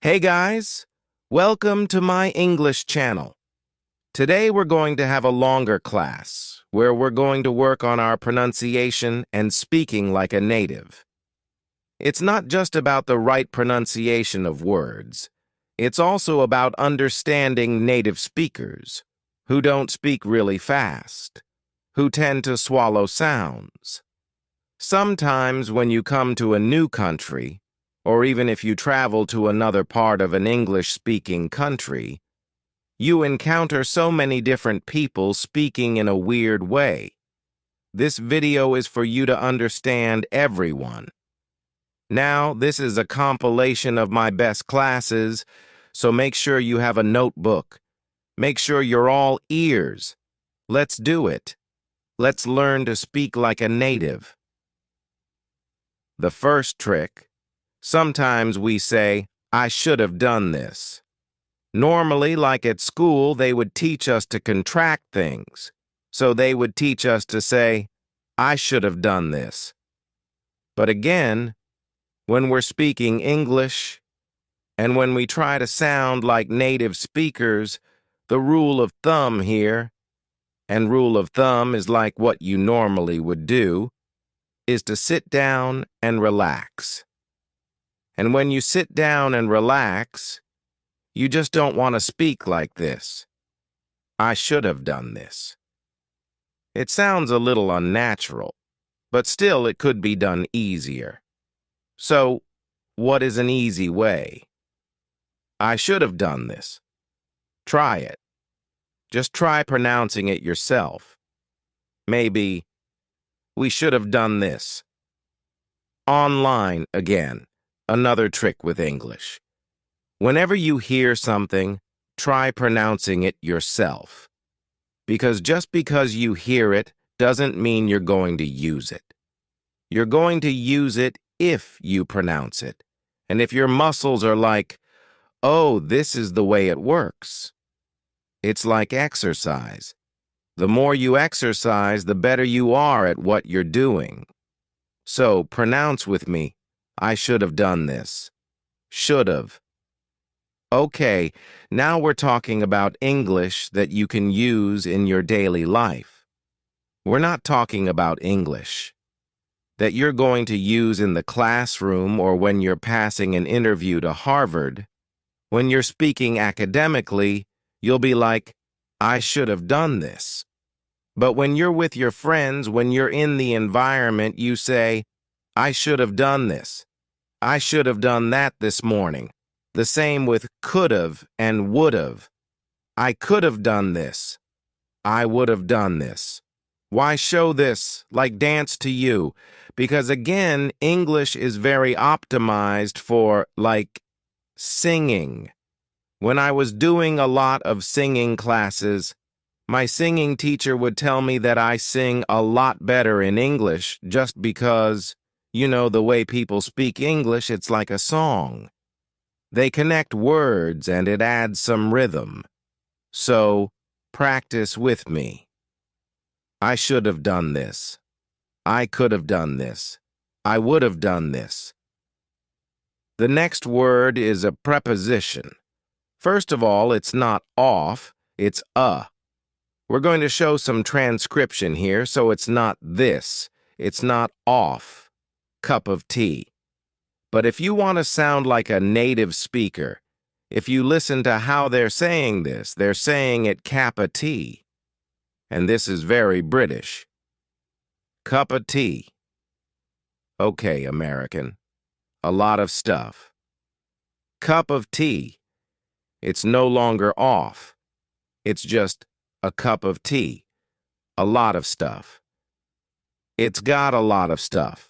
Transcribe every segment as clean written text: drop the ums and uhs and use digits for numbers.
Hey guys, welcome to my English channel. Today we're going to have a longer class where we're going to work on our pronunciation and speaking like a native. It's not just about the right pronunciation of words. It's also about understanding native speakers who don't speak really fast, who tend to swallow sounds. Sometimes when you come to a new country, or even if you travel to another part of an English-speaking country, you encounter so many different people speaking in a weird way. This video is for you to understand everyone. Now, this is a compilation of my best classes, so make sure you have a notebook. Make sure you're all ears. Let's do it. Let's learn to speak like a native. The first trick. Sometimes we say, I should have done this. Normally, like at school, they would teach us to contract things. So they would teach us to say, I should have done this. But again, when we're speaking English, and when we try to sound like native speakers, the rule of thumb here, and rule of thumb is like what you normally would do, is to sit down and relax. And when you sit down and relax, you just don't want to speak like this. I should have done this. It sounds a little unnatural, but still it could be done easier. So, what is an easy way? I should have done this. Try it. Just try pronouncing it yourself. Maybe, we should have done this. Online again. Another trick with English. Whenever you hear something, try pronouncing it yourself. Because just because you hear it doesn't mean you're going to use it. You're going to use it if you pronounce it. And if your muscles are like, oh, this is the way it works. It's like exercise. The more you exercise, the better you are at what you're doing. So pronounce with me. I should have done this. Should have. Okay, now we're talking about English that you can use in your daily life. We're not talking about English that you're going to use in the classroom or when you're passing an interview to Harvard. When you're speaking academically, you'll be like, I should have done this. But when you're with your friends, when you're in the environment, you say, I should have done this. I should have done that this morning. The same with could have and would have. I could have done this. I would have done this. Why show this like dance to you? Because again, English is very optimized for like singing. When I was doing a lot of singing classes, my singing teacher would tell me that I sing a lot better in English just because, you know, the way people speak English, it's like a song. They connect words and it adds some rhythm. So, practice with me. I should have done this. I could have done this. I would have done this. The next word is a preposition. First of all, it's not off, it's a. We're going to show some transcription here, so it's not this. It's not off. Cup of tea. But if you want to sound like a native speaker, if you listen to how they're saying this, they're saying it cap of tea. And this is very British. Cup of tea. Okay, American. A lot of stuff. Cup of tea. It's no longer off. It's just a cup of tea. A lot of stuff. It's got a lot of stuff.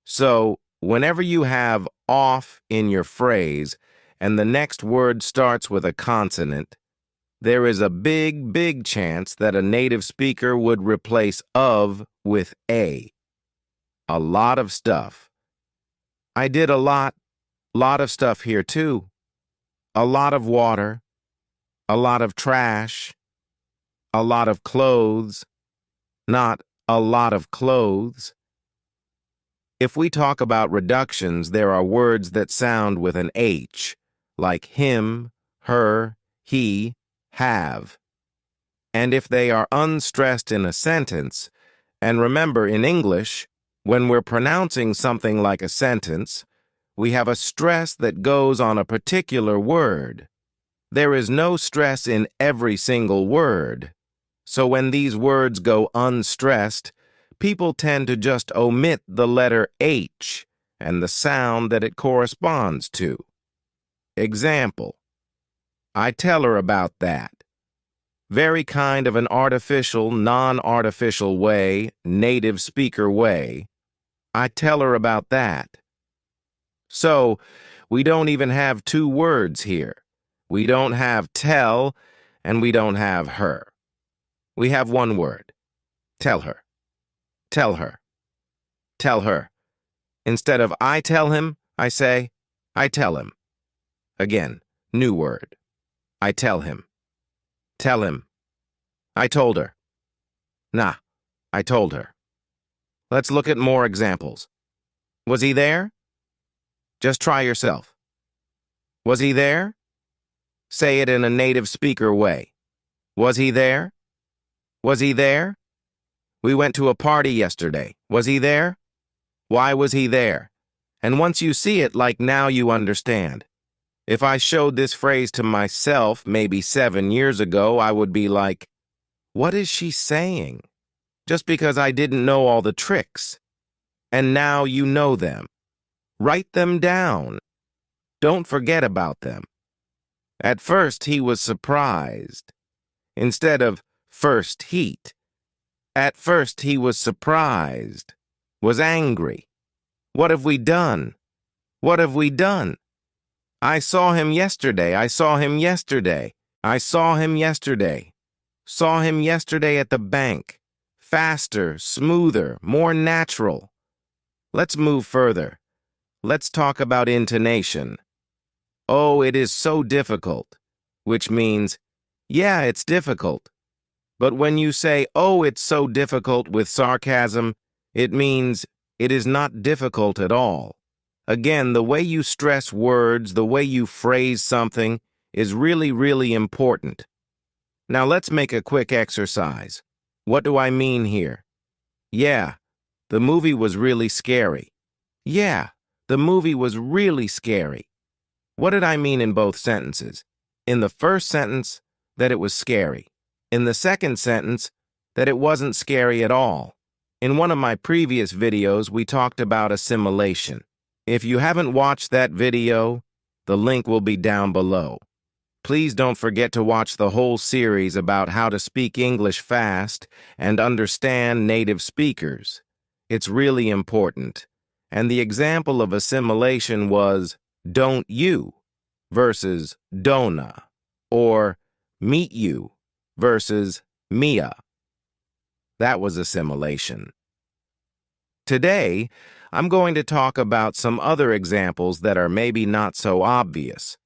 So, whenever you have off in your phrase and the next word starts with a consonant, there is a big, big chance that a native speaker would replace of with a. A lot of stuff. I did a lot of stuff here too. A lot of water. A lot of trash. A lot of clothes. Not a lot of clothes. If we talk about reductions, there are words that sound with an H, like him, her, he, have. And if they are unstressed in a sentence, and remember in English, when we're pronouncing something like a sentence, we have a stress that goes on a particular word. There is no stress in every single word. So when these words go unstressed, people tend to just omit the letter H and the sound that it corresponds to. Example, I tell her about that. Very kind of an artificial, non-artificial way, native speaker way. I tell her about that. So, we don't even have two words here. We don't have tell, and we don't have her. We have one word. Tell her. Tell her. Tell her. Instead of I tell him, I say, I tell him. Again, new word. I tell him. Tell him. I told her. Nah, I told her. Let's look at more examples. Was he there? Just try yourself. Was he there? Say it in a native speaker way. Was he there? Was he there? We went to a party yesterday. Was he there? Why was he there? And once you see it, like now you understand. If I showed this phrase to myself maybe 7 years ago, I would be like, what is she saying? Just because I didn't know all the tricks. And now you know them. Write them down. Don't forget about them. At first, he was surprised. Instead of first heat. At first, he was surprised. Was angry. What have we done? What have we done? I saw him yesterday. I saw him yesterday. I saw him yesterday. Saw him yesterday at the bank. Faster, smoother, more natural. Let's move further. Let's talk about intonation. Oh, it is so difficult, which means, yeah, it's difficult. But when you say, oh, it's so difficult with sarcasm, it means it is not difficult at all. Again, the way you stress words, the way you phrase something, is really, really important. Now let's make a quick exercise. What do I mean here? Yeah, the movie was really scary. Yeah, the movie was really scary. What did I mean in both sentences? In the first sentence, that it was scary. In the second sentence, that it wasn't scary at all. In one of my previous videos, we talked about assimilation. If you haven't watched that video, the link will be down below. Please don't forget to watch the whole series about how to speak English fast and understand native speakers. It's really important. And the example of assimilation was don't you versus dona, or meet you versus Mia. That was assimilation. Today, I'm going to talk about some other examples that are maybe not so obvious.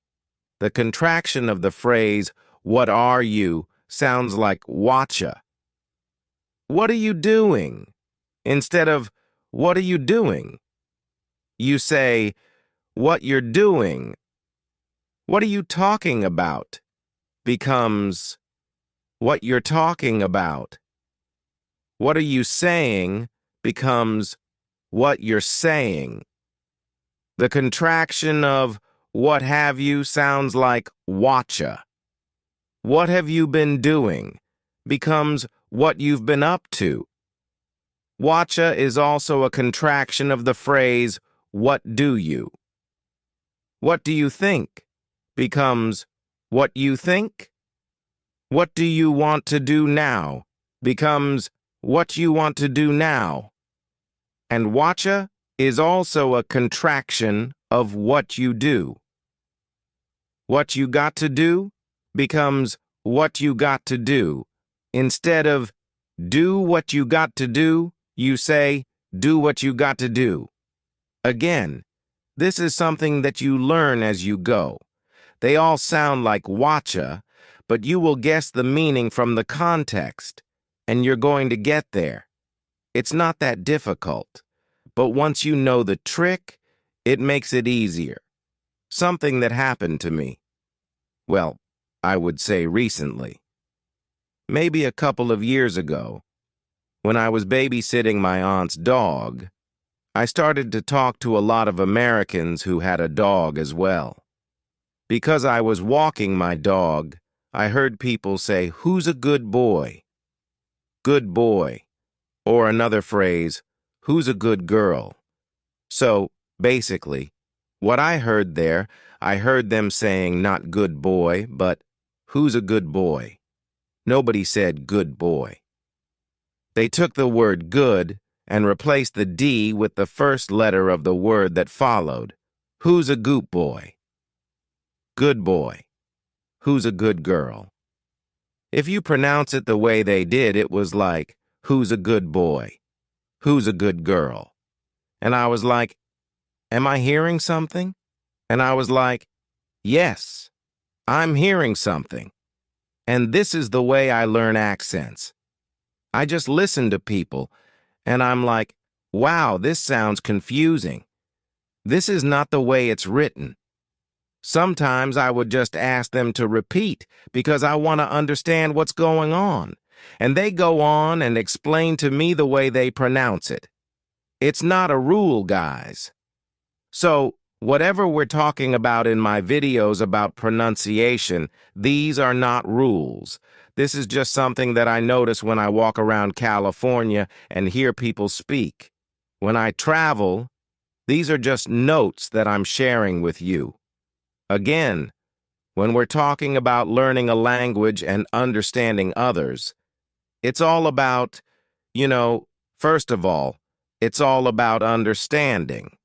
The contraction of the phrase, what are you, sounds like watcha. What are you doing? Instead of, what are you doing? You say, what you're doing. What are you talking about? Becomes, what you're talking about. What are you saying? Becomes, what you're saying. The contraction of what have you sounds like watcha. What have you been doing? Becomes what you've been up to. Watcha is also a contraction of the phrase, what do you? What do you think? Becomes, what you think? What do you want to do now? Becomes, what you want to do now. And watcha is also a contraction of what you do. What you got to do becomes what you got to do. Instead of do what you got to do, you say do what you got to do. Again, this is something that you learn as you go. They all sound like watcha, but you will guess the meaning from the context, and you're going to get there. It's not that difficult, but once you know the trick, it makes it easier. Something that happened to me. Well, I would say recently. Maybe a couple of years ago, when I was babysitting my aunt's dog, I started to talk to a lot of Americans who had a dog as well. Because I was walking my dog, I heard people say, "Who's a good boy?" Good boy. Or another phrase, "Who's a good girl?" So, basically, what I heard there, I heard them saying not good boy, but who's a good boy? Nobody said good boy. They took the word good and replaced the D with the first letter of the word that followed. Who's a goop boy? Good boy. Who's a good girl? If you pronounce it the way they did, it was like, who's a good boy? Who's a good girl? And I was like, am I hearing something? And I was like, yes, I'm hearing something. And this is the way I learn accents. I just listen to people, and I'm like, wow, this sounds confusing. This is not the way it's written. Sometimes I would just ask them to repeat because I want to understand what's going on. And they go on and explain to me the way they pronounce it. It's not a rule, guys. So, whatever we're talking about in my videos about pronunciation, these are not rules. This is just something that I notice when I walk around California and hear people speak. When I travel, these are just notes that I'm sharing with you. Again, when we're talking about learning a language and understanding others, it's all about, first of all, it's all about understanding.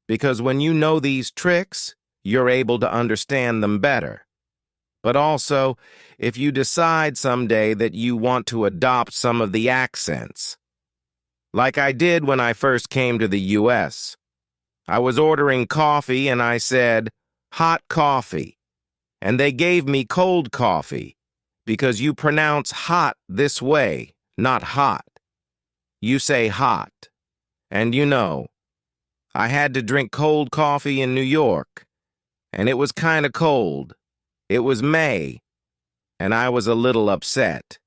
Because when you know these tricks, you're able to understand them better. But also, if you decide someday that you want to adopt some of the accents, like I did when I first came to the U.S., I was ordering coffee and I said, hot coffee. And they gave me cold coffee because you pronounce hot this way, not hot. You say hot. And I had to drink cold coffee in New York, and it was kind of cold. It was May, and I was a little upset.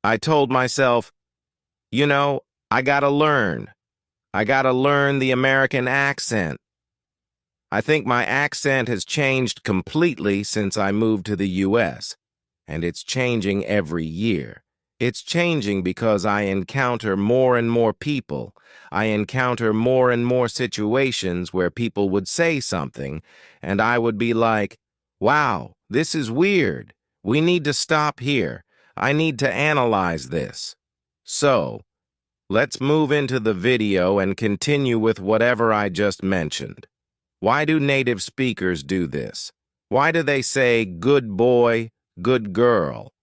I told myself, I gotta learn. I gotta learn the American accent. I think my accent has changed completely since I moved to the U.S., and it's changing every year. It's changing because I encounter more and more people. I encounter more and more situations where people would say something, and I would be like, wow, this is weird. We need to stop here. I need to analyze this. So, let's move into the video and continue with whatever I just mentioned. Why do native speakers do this? Why do they say good boy, good girl?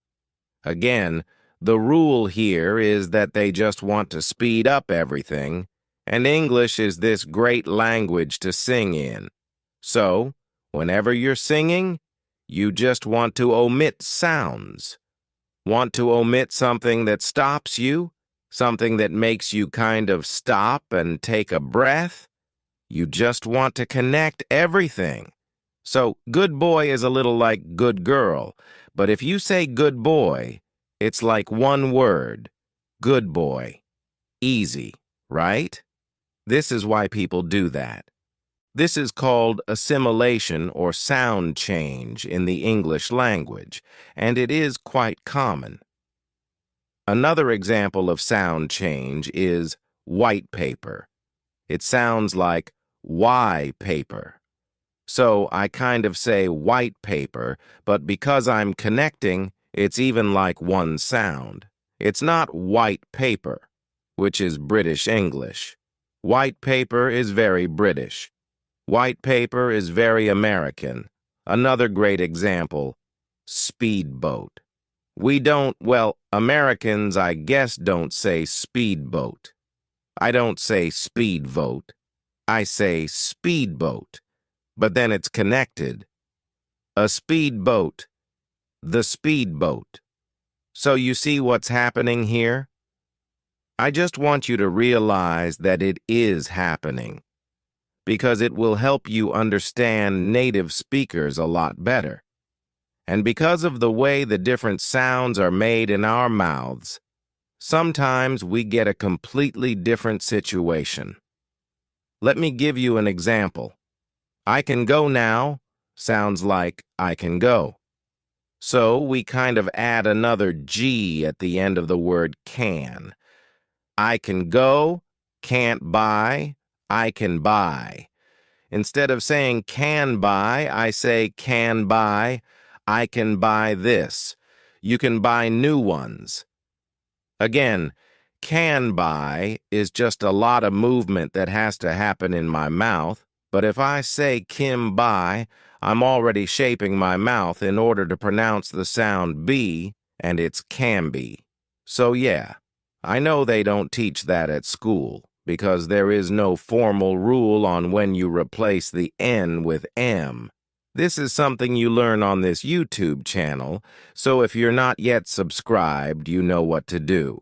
Again, the rule here is that they just want to speed up everything, and English is this great language to sing in. So, whenever you're singing, you just want to omit sounds. Want to omit something that stops you? Something that makes you kind of stop and take a breath? You just want to connect everything. So, good boy is a little like good girl, but if you say good boy, it's like one word, good boy. Easy, right? This is why people do that. This is called assimilation or sound change in the English language, and it is quite common. Another example of sound change is white paper. It sounds like Y paper. So I kind of say white paper, but because I'm connecting, it's even like one sound. It's not white paper, which is British English. White paper is very British. White paper is very American. Another great example, speedboat. Americans, I guess, don't say speedboat. I don't say speedboat. I say speedboat, but then it's connected. A speedboat, the speedboat. So you see what's happening here? I just want you to realize that it is happening. because it will help you understand native speakers a lot better. And because of the way the different sounds are made in our mouths, sometimes we get a completely different situation. Let me give you an example. I can go now sounds like I can go. So we kind of add another G at the end of the word can. I can go, can't buy, I can buy. Instead of saying can buy, I say can buy, I can buy this. You can buy new ones. Again, can buy is just a lot of movement that has to happen in my mouth, but if I say Kim buy, I'm already shaping my mouth in order to pronounce the sound B, and it's can be. So yeah, I know they don't teach that at school, because there is no formal rule on when you replace the N with M. This is something you learn on this YouTube channel, so if you're not yet subscribed, you know what to do.